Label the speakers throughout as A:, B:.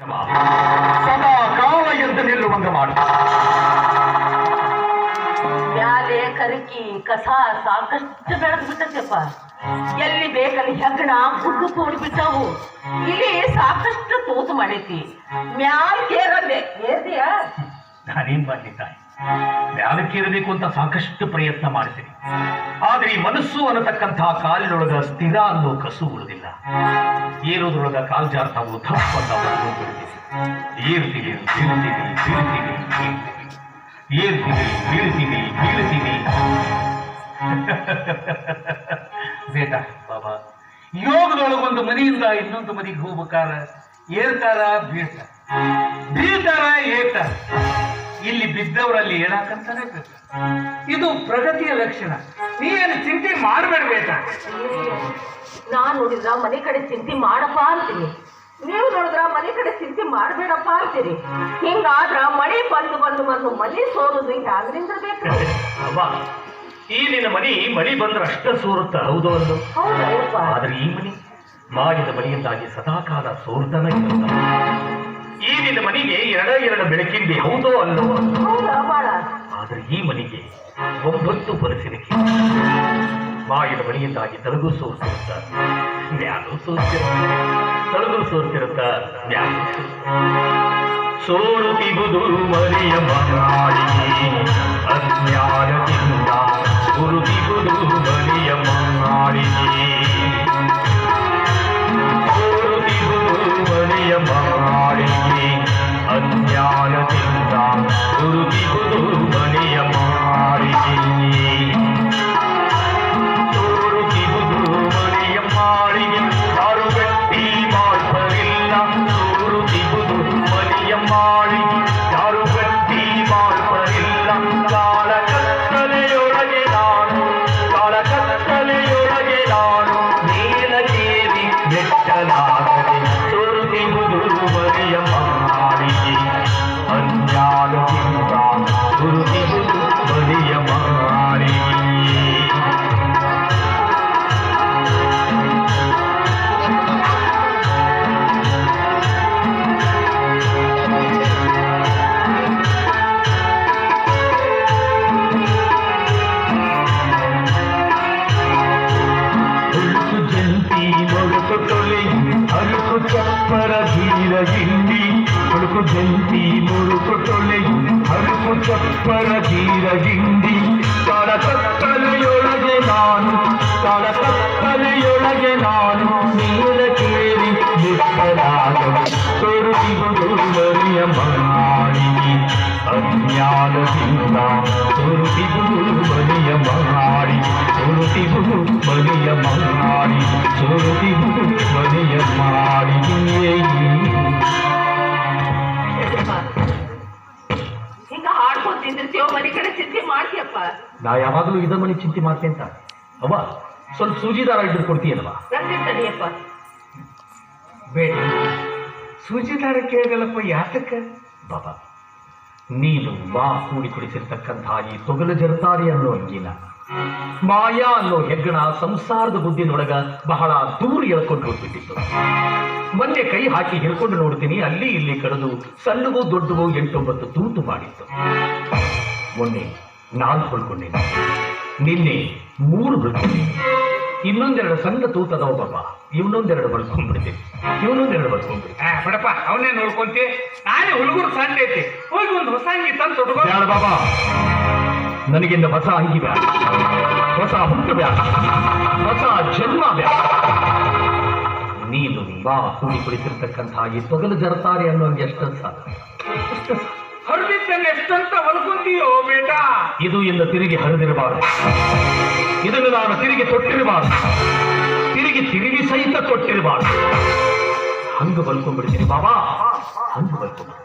A: ಸದಾ ಕಾಲ ಎಂದು ನಿಲ್ಲುವಂಗ ಮಾಡು.
B: ಬ್ಯಾಲೆ ಕರಕಿ ಕಸ ಸಾಕಷ್ಟು ಬೆಳೆದು ಬಿಟ್ಟಪ್ಪ. ಎಲ್ಲಿ ಬೇಕಲ್ಲಿ ಹೆಗ್ಗಣ ಹುಡ್ಡು ತೋಡಿ ಬಿಟ್ಟವು. ಇಲ್ಲಿ ಸಾಕಷ್ಟು ತೂತು ಮಾಡೈತಿ. ಮ್ಯಾಲ್ ಕೇರದೆ ಏರ್ದಿಯಾ?
A: ನಾನೇನ್ ಮಾಡ್ಲಿಲ್ಲ, ಮ್ಯಾಲಕ್ಕೇರಬೇಕು ಅಂತ ಸಾಕಷ್ಟು ಪ್ರಯತ್ನ ಮಾಡ್ತೀನಿ. ಆದ್ರೆ ಈ ಮನಸ್ಸು ಅನ್ನತಕ್ಕಂತಹ ಕಾಲಿನೊಳಗ ಸ್ಥಿರ ಅನ್ನೋ ಕಸು ಉಳಿದಿಲ್ಲ. ಏರೋದ್ರೊಳಗ ಕಾಲ್ ಜಾರ್ತಾವು ತಪ್ಪಂತ ಏರ್ತೀವಿ ಬೀಳ್ತೀವಿ ಬೀಳ್ತೀವಿ ಏರ್ತೀವಿ ಬೀಳ್ತೀವಿ ಬೀಳ್ತೀವಿ. ಬೇಟಾ ಬಾಬಾ, ಯೋಗದೊಳಗೊಂದು ಮನೆಯಿಂದ ಇನ್ನೊಂದು ಮನೆಗೆ ಹೋಗ್ಬೇಕಾರ ಏರ್ತಾರ ಬೀಳ್ತಾರ, ಬೀಳ್ತಾರ ಏರ್ತಾರ. ಇಲ್ಲಿ ಬಿದ್ದವರಲ್ಲಿ ಏನಾಕಂತಾನೆ ಬೇಕು. ಇದು ಪ್ರಗತಿಯ ಲಕ್ಷಣ. ನೀನು ಚಿಂತೆ ಮಾಡಬೇಡ್ಬೇಕ.
B: ನಾನ್ ನೋಡಿದ್ರ ಮನೆ ಕಡೆ ಚಿಂತೆ ಮಾಡಪ್ಪ ಅಂತೀನಿ, ನೀವು ನೋಡಿದ್ರ ಮನೆ ಕಡೆ ಚಿಂತೆ ಮಾಡಬೇಡಪ್ಪ ಅಂತೀರಿ. ಹಿಂಗಾದ್ರ ಮಳೆ ಬಂದು ಬಂದು ಬಂದು ಮನೆ ಸೋರುದು ಯಾವ್ದ್ರಿಂದ ಬೇಕು?
A: ಅಬ್ಬಾ, ಈ ನಿನ್ನ ಮಳಿ ಬಂದ್ರೆ ಅಷ್ಟ ಸೋರುತ್ತ, ಹೌದು ಒಂದು. ಆದ್ರೆ ಈ ಮನಿ ಮಾಡಿದ ಮನೆಯಿಂದಾಗಿ ಸದಾಕಾಲ ಸೋರ್ತಾನ ಇರುತ್ತ. ಈ ನಿನ್ನ ಮನೆಗೆ ಎರಡು ಬೆಳಕಿಂಡಿ, ಹೌದೋ ಅಲ್ಲೋ. ಆದ್ರೆ ಈ ಮನೆಗೆ 9 ಬರಸಿರಕ್ಕೆ ಮಾಡಿದ ಮನೆಯಿಂದಾಗಿ ತಳಗೂ ಸೋರ್ತಿರುತ್ತ, ಮ್ಯಾಲೂ ಸೋರ್ತಿರುತ್ತ, ತಳಗೂ ಸೋರ್ತಿರುತ್ತ, ಮ್ಯಾಲೂ ಸೋರುತ್ತಿರುವುದು ಮನೆಯ ಮನಾಳಿಗೆ ಅಜ್ಞಾನದಿಂದ ಗುರುತಿರುವುದು ಮನೆಯ ಮನಾಳಿಗೆ. ಸೋರುತ್ತಿರುವುದು ಮನೆಯ ಮನಾಳಿಗೆ ಅಜ್ಞಾನದಿಂದ ಗುರುತಿರುವುದು ಮನೆಯ ಮನಾಳಿಗೆ. ಸೋರುತ್ತಿರುವುದು ಮನೆಯ ಮಾಳಿಗೆ ಯಾರು ಗಟ್ಟಿ ಮಾಡ್ಬರಿಲ್ಲ. ಸೋರುತ್ತಿರುವುದು ಮನೆಯ ಮಾಳಿಗೆ ಯಾರು ಗಟ್ಟಿ ಮಾಡ್ಬರಿಲ್ಲ. ಕಾಲ ಕತ್ತಲೆಯೊಳಗೆ ನಾನು, ಕಾಲ ಕತ್ತಲೆಯೊಳಗೆ ನಾನು ಮೇಲಗೇರಿ ಬೆಟ್ಟಲಾಗದೆ. ಸೋರುತ್ತಿರುವುದು ಮನೆಯ ಮಾಳಿಗೆ ಅಜ್ಞಾನದಿಂದ ಗುರುತಿರುವುದು ಮನೆಯ ಮಾಳಿಗೆ. ಹರುಕು ಚಪ್ಪರ ಧೀರ ಗಿಂಡಿ, ಹುಡುಕು ಜಂತಿ ಮುರುಕು ತೊಳೆ ಹರುಕು ಚಪ್ಪರ ಧೀರ ಗಿಂಡಿ. ಕಾಲ ಕತ್ತಲೆಯೊಳಗೆ ನಾನು, ಕಾಲ ಕತ್ತಲೆಯೊಳಗೆ ನಾನು ಮೇಲಕ್ಕೇರಿ ಬಿಟ್ಟಲಾಗದೆ. ಸೋರುತ್ತಿರುವುದು ಮನೆಯ ಮಾಳಿಗೆ ಅಜ್ಞಾನದಿಂದ ಸೋರುತ್ತಿರುವುದು ಮನೆಯ ಮಾಳಿಗೆ. ಸೋರುತ್ತಿರುವುದು ಮನೆಯ ಮಾಳಿಗೆ, ಸೋರುತ್ತಿರುವುದು ಮನೆಯ ಮಾಳಿಗೆ.
B: ಹಿಂಗ ಹಾಡ್ಕೊಂಡ್ ತಿಂದಿರ್ತೀವೋ ಮನೆ ಕಡೆ ಚಿಂತೆ ಮಾಡ್ತೀಯಪ್ಪ.
A: ನಾ ಯಾವಾಗಲೂ ಇದ ಮನೆ ಚಿಂತೆ ಮಾಡ್ತೇನೆ ಅಂತ. ಅವ್ವ, ಸ್ವಲ್ಪ ಸೂಜಿದಾರ ಇದ್ದು ಕೊಡ್ತೀಯಲ್ವಾ?
B: ತಡಿಯಪ್ಪ.
A: ಬೇಡ, ಸೂಜಿದಾರ ಕೇಳಗಲ್ಲಪ್ಪ. ಯಾತಕ್ಕ ಬಾಬಾ, ನೀನು ಬಾ ಕೂಡಿ ಕುಡಿಸಿರ್ತಕ್ಕಂತಹ ಈ ತೊಗಲು ಜರತಾರಿ ಅನ್ನೋ ಅಂಗಿನ ಮಾಯಾ ಅನ್ನೋ ಹೆಗ್ಗಣ ಸಂಸಾರದ ಬುದ್ಧಿನೊಳಗ ಬಹಳ ದೂರ ಎಳ್ಕೊಂಡು ಹೋಗ್ಬಿಟ್ಟಿತ್ತು. ಮೊನ್ನೆ ಕೈ ಹಾಕಿ ಹಿಡ್ಕೊಂಡು ನೋಡ್ತೀನಿ, ಅಲ್ಲಿ ಇಲ್ಲಿ ಕಳೆದು ಸಣ್ಣವು ದೊಡ್ಡವು 8-9 ತೂತು ಮಾಡಿತ್ತು. ಮೊನ್ನೆ 4 ಹೊಳ್ಕೊಂಡೇನೆ, ನಿನ್ನೆ 3 ಹೊಳ್ಕೊಂಡೇನೆ. ಇನ್ನೊಂದೆರಡು ಸಣ್ಣ ತೂತದವ ಬಾಬಾ, ಇವನೊಂದೆರಡು ಬಳ್ಕೊಂಡ್ಬಿಡ್ತೀನಿ, ಇವನೊಂದೆರಡು ಬಳ್ಕೊಂಡ್ಬಿಡ್ತೀನಿ.
C: ಬಿಡಪ್ಪ, ಅವನೇ ನೋಡ್ಕೊಂತಿ. ನಾನೇ ಹುಡುಗರು ಸಣ್ಣ ಐತಿ, ಹೋಗಿ ಒಂದು ಹೊಸ ಅಂಗಿ ತಂದು ತೊಟ್ಕೋ.
A: ಬೇಡ ಬಾಬಾ, ನನಗಿಂದ ಹೊಸ ಅಂಗಿ ಬೇಡ, ಹೊಸ ಹುಟ್ಟು ಬೇಡ, ಹೊಸ ಜನ್ಮ ಬೇಡ. ನೀನು ಬಾ ಕೂಡಿ ಕುಳಿತಿರ್ತಕ್ಕಂತಹ ಈ ತೊಗಲು ಜರತಾರಿ ಅನ್ನೋ ಎಷ್ಟು ಸಾಕು.
C: ಹರಿದಿದ್ದನ್ನು ಎಷ್ಟಂತ ಹೊಲ್ಕೊಂತೀಯೋ ಬೇಟಾ.
A: ಇದು ಇನ್ನು ತಿರುಗಿ ಹರಿದಿರಬಾರದು, ಇದನ್ನು ನಾನು ತಿರುಗಿ ತೊಟ್ಟಿರಬಾರದು, ತಿರುಗಿ ಸಹಿತ ತೊಟ್ಟಿರಬಾರದು. ಹಂಗ ಬಲ್ಕೊಂಡ್ಬಿಡ್ತೀನಿ ಬಾಬಾ, ಹಂಗ ಬಲ್ಕೊಂಡ್ಬಿಡ್ತೀನಿ.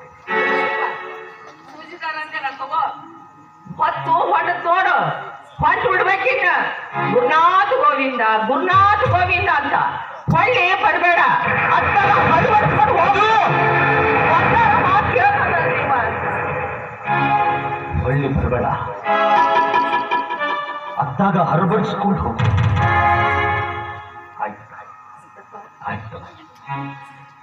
B: ಹೊತ್ತು ಹೊಡೆದು ನೋಡು, ಹೊಟ್ಟು ಬಿಡ್ಬೇಕಿನ್ನ. ಗುರುನಾಥ ಗೋವಿಂದ ಗುರುನಾಥ ಗೋವಿಂದ ಅಂತ ಹೊಳ್ಳಿ ಬರಬೇಡ. ಹರಿಬಡಿಸ್ಕೊಂಡು ಹೋಗು.
A: ಹೊಳ್ಳಿ ಬರಬೇಡ, ಅತ್ತಾಗ ಹರಬಡಿಸ್ಕೊಂಡು ಹೋಗು. ಆಯ್ತು ಆಯ್ತು.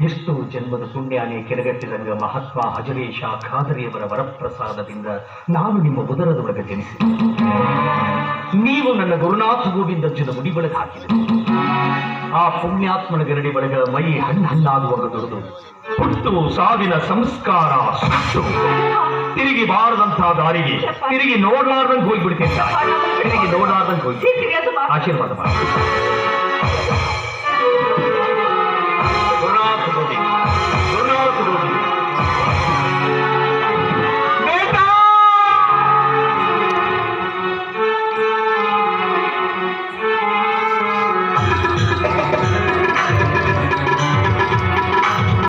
A: ಎಷ್ಟು ಜನ್ಮದ ಪುಣ್ಯಾನೆ ಕೆಳಗಟ್ಟಿದಂಗ ಮಹಾತ್ಮ ಹಜರೇಶ ಖಾದರಿಯವರ ವರಪ್ರಸಾದದಿಂದ ನಾನು ನಿಮ್ಮ ಉದರದೊಳಗೆ ಜನಿಸಿದೆ. ನೀವು ನನ್ನ ಗುರುನಾಥ ಗೋವಿಂದಜ್ಜನ ಮುಡಿ ಬೆಳಗ್ಗೆ ಹಾಕಿದೆ. ಆ ಪುಣ್ಯಾತ್ಮನ ಗರಡಿ ಬಳಗ ಮೈ ಹಣ್ಣಾಗುವಾಗ ದುಡಿದು ಹುಟ್ಟು ಸಾವಿನ ಸಂಸ್ಕಾರ ಸುಟ್ಟು ತಿರುಗಿ ಬಾರದಂತಹ ದಾರಿಗೆ ತಿರುಗಿ ನೋಡ್ಲಾರ್ದಂಗೆ ಹೋಗ್ಬಿಡ್ತಿದ್ದ. ತಿರುಗಿ ನೋಡ್ಲಾರ್ದಂಗೆ ಹೋಗಿ ಆಶೀರ್ವಾದ ಮಾಡಿ ಗುರುನಾಥ ಗೋವಿಂದ